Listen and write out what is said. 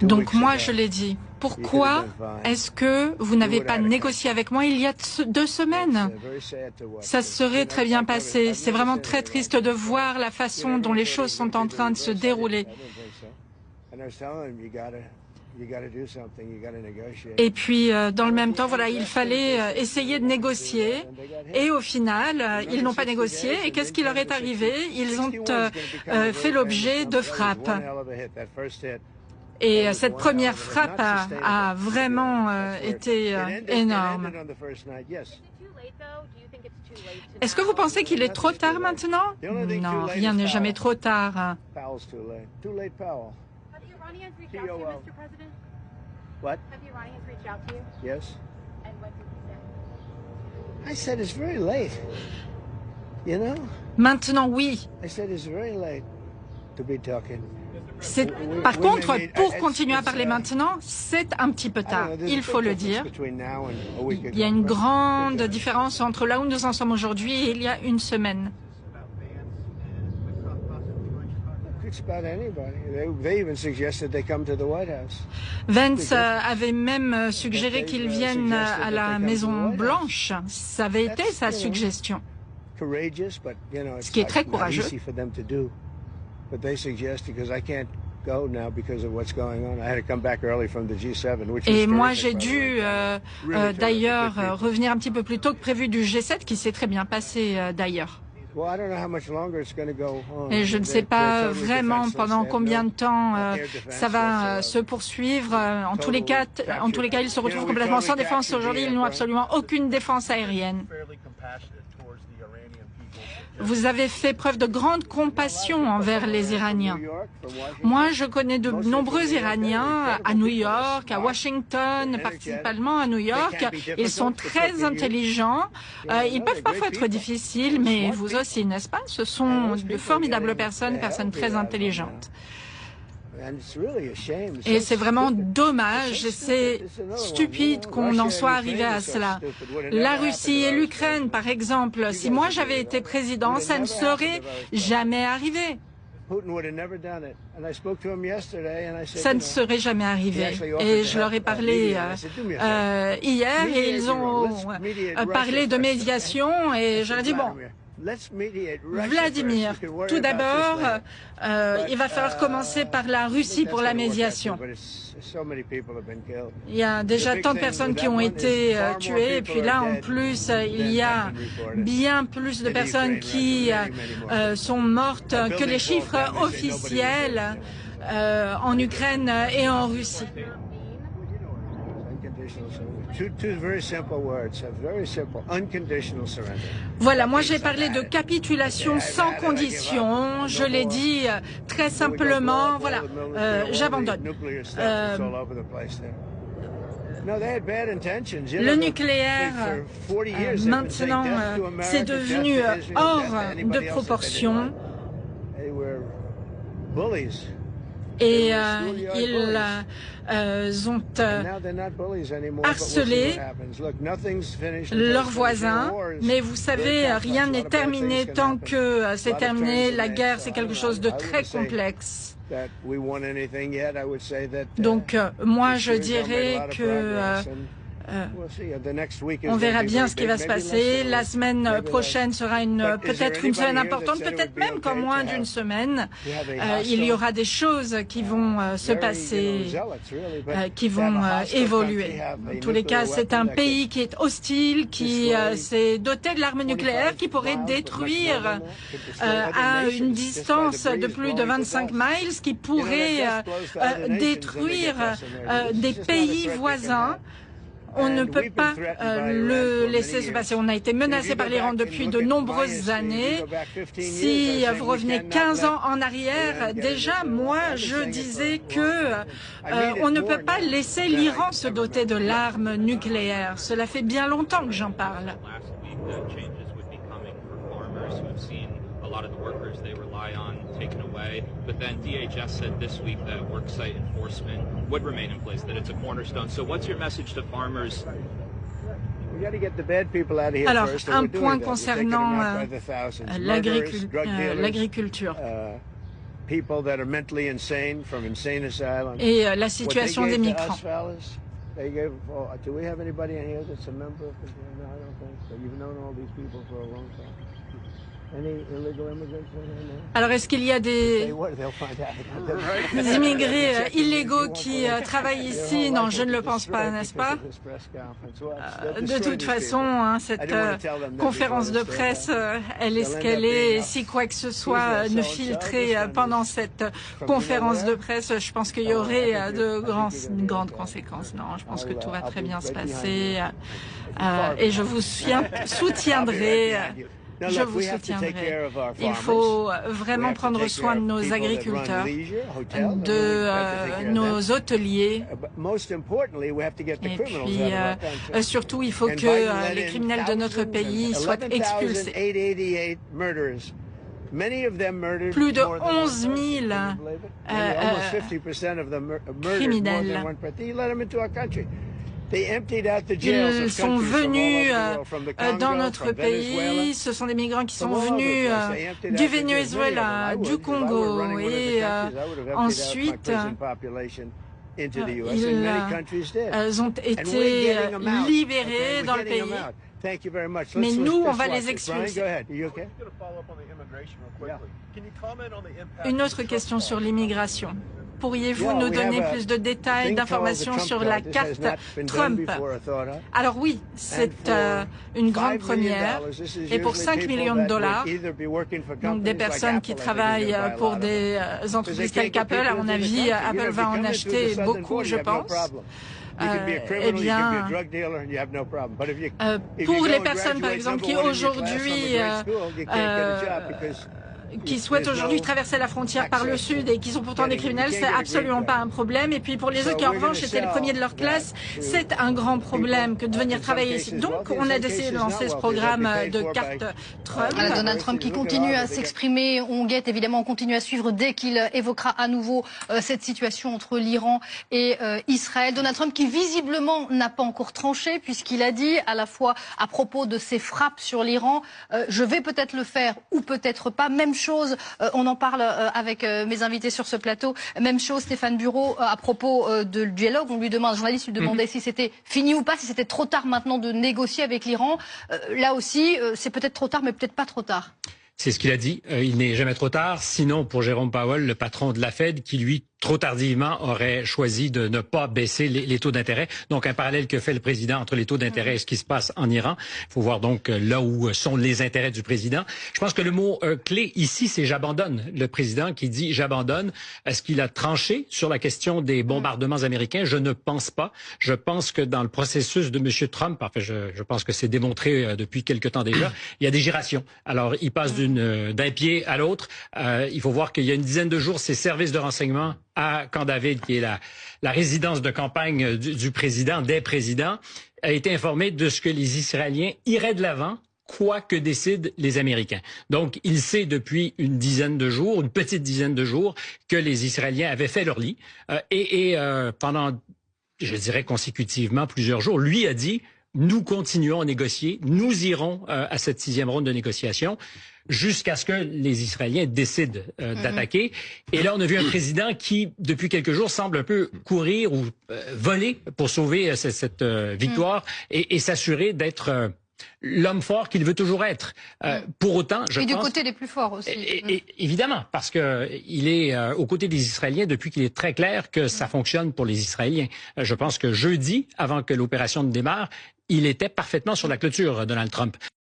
Donc moi, je l'ai dit, pourquoi est-ce que vous n'avez pas négocié avec moi il y a 2 semaines? Ça serait très bien passé. C'est vraiment très triste de voir la façon dont les choses sont en train de se dérouler. Et puis, dans le même temps, voilà, il fallait essayer de négocier. Et au final, ils n'ont pas négocié. Et qu'est-ce qui leur est arrivé? Ils ont fait l'objet de frappes. Et cette première frappe a vraiment été énorme. Est-ce que vous pensez qu'il est trop tard maintenant? Non, rien n'est jamais trop tard. What? Have the Iranians reached out to you? Yes. And what did you say? I said it's very late. You know? Maintenant, oui. I said it's very late to be talking. Par contre, pour continuer à parler maintenant, c'est un petit peu tard, il faut le dire. Il y a une grande différence entre là où nous en sommes aujourd'hui et il y a une semaine. Vance avait même suggéré qu'il vienne à la Maison Blanche. Ça avait été sa suggestion. Ce qui est très courageux. Et moi, j'ai dû d'ailleurs revenir un petit peu plus tôt que prévu du G7, qui s'est très bien passé d'ailleurs. Et je ne sais pas vraiment pendant combien de temps ça va se poursuivre. En tous les cas, ils se retrouvent complètement sans défense aujourd'hui. Ils n'ont absolument aucune défense aérienne. Vous avez fait preuve de grande compassion envers les Iraniens. Moi, je connais de nombreux Iraniens à New York, à Washington, principalement à New York. Ils sont très intelligents. Ils peuvent parfois être difficiles, mais vous aussi, n'est-ce pas? Ce sont de formidables personnes très intelligentes. Et c'est vraiment dommage, c'est stupide qu'on en soit arrivé à cela. La Russie et l'Ukraine, par exemple, si moi j'avais été président, ça ne serait jamais arrivé. Ça ne serait jamais arrivé. Et je leur ai parlé hier et ils ont parlé de médiation et j'aurais dit, bon, Vladimir, tout d'abord, il va falloir commencer par la Russie pour la médiation. Il y a déjà tant de personnes qui ont été tuées, et puis là, en plus, il y a bien plus de personnes qui sont mortes que les chiffres officiels en Ukraine et en Russie. Voilà, moi j'ai parlé de capitulation sans condition, je l'ai dit très simplement, voilà, j'abandonne. Le nucléaire, maintenant, c'est devenu hors de proportion. Et ils ont harcelé leurs voisins. Mais vous savez, rien n'est terminé tant que c'est terminé. La guerre, c'est quelque chose de très complexe. Donc, moi, je dirais que on verra bien ce qui va se passer. La semaine prochaine sera peut-être une semaine importante, peut-être même qu'en moins d'une semaine, il y aura des choses qui vont se passer, qui vont évoluer. En tous les cas, c'est un pays qui est hostile, qui s'est doté de l'arme nucléaire, qui pourrait détruire à une distance de plus de 25 miles, qui pourrait détruire des pays voisins. On ne peut pas le laisser se passer. On a été menacé par l'Iran depuis de nombreuses années. Si vous revenez 15 ans en arrière, déjà, moi, je disais que on ne peut pas laisser l'Iran se doter de l'arme nucléaire. Cela fait bien longtemps que j'en parle. A lot of the workers they rely on taken away, but then DHS said this week that worksite enforcement would remain in place, that it's a cornerstone. So what's your message to farmers? Alors, un point concernant l'agriculture et la situation des migrants. Alors, est-ce qu'il y a des immigrés illégaux qui travaillent ici? Non, je ne le pense pas, n'est-ce pas? De toute façon, hein, cette conférence de presse, elle est ce qu'elle est. Et si quoi que ce soit ne filtrait pendant cette conférence de presse, je pense qu'il y aurait de grandes conséquences. Non, je pense que tout va très bien se passer. Et je vous soutiendrai. Je vous soutiendrai. Il faut vraiment prendre soin de nos agriculteurs, de nos hôteliers. Et puis, surtout, il faut que les criminels de notre pays soient expulsés. Plus de 11 000 criminels. Ils sont venus dans notre pays. Ce sont des migrants qui sont venus du Venezuela, du Congo et ensuite ils ont été libérés dans le pays. Mais nous, on va les expulser. Une autre question sur l'immigration. Pourriez-vous nous donner plus de détails, d'informations sur la carte Trump? Alors oui, c'est une grande première. Et pour 5 millions de dollars, donc des personnes qui travaillent pour des entreprises telles qu'Apple, à mon avis, Apple va en acheter beaucoup, je pense. Eh bien, pour les personnes, par exemple, qui aujourd'hui qui souhaitent aujourd'hui traverser la frontière par le sud et qui sont pourtant des criminels, c'est absolument pas un problème. Et puis pour les autres qui en revanche étaient les premiers de leur classe, c'est un grand problème que de venir travailler ici. Donc on a décidé de lancer ce programme de carte Trump. Voilà, Donald Trump qui continue à s'exprimer. On guette évidemment, on continue à suivre dès qu'il évoquera à nouveau cette situation entre l'Iran et Israël. Donald Trump qui visiblement n'a pas encore tranché puisqu'il a dit à la fois à propos de ces frappes sur l'Iran, je vais peut-être le faire ou peut-être pas. Même chose, on en parle avec mes invités sur ce plateau. Même chose, Stéphane Bureau, à propos du dialogue. On lui demande, le journaliste lui demandait si c'était fini ou pas, si c'était trop tard maintenant de négocier avec l'Iran. Là aussi, c'est peut-être trop tard, mais peut-être pas trop tard. C'est ce qu'il a dit. Il n'est jamais trop tard. Sinon, pour Jérôme Powell, le patron de la Fed, qui lui, trop tardivement, aurait choisi de ne pas baisser les taux d'intérêt. Donc, un parallèle que fait le président entre les taux d'intérêt et ce qui se passe en Iran. Il faut voir donc là où sont les intérêts du président. Je pense que le mot clé ici, c'est « j'abandonne ». Le président qui dit « j'abandonne ». Est-ce qu'il a tranché sur la question des bombardements américains? Je ne pense pas. Je pense que dans le processus de M. Trump, enfin, je pense que c'est démontré depuis quelque temps déjà, il y a des gyrations. Alors, il passe d'un pied à l'autre. Il faut voir qu'il y a une dizaine de jours, ses services de renseignement à Camp David, qui est la résidence de campagne du président, des présidents, a été informé de ce que les Israéliens iraient de l'avant, quoi que décident les Américains. Donc, il sait depuis une petite dizaine de jours, que les Israéliens avaient fait leur lit. Pendant, je dirais consécutivement, plusieurs jours, lui a dit, nous continuons à négocier, nous irons à cette 6e ronde de négociation, jusqu'à ce que les Israéliens décident d'attaquer. Et là, on a vu un président qui, depuis quelques jours, semble un peu courir ou voler pour sauver cette victoire et s'assurer d'être l'homme fort qu'il veut toujours être. Pour autant, je pense... Et du côté des plus forts aussi. Évidemment, parce que il est aux côtés des Israéliens depuis qu'il est très clair que ça fonctionne pour les Israéliens. Je pense que jeudi, avant que l'opération ne démarre, il était parfaitement sur la clôture, Donald Trump.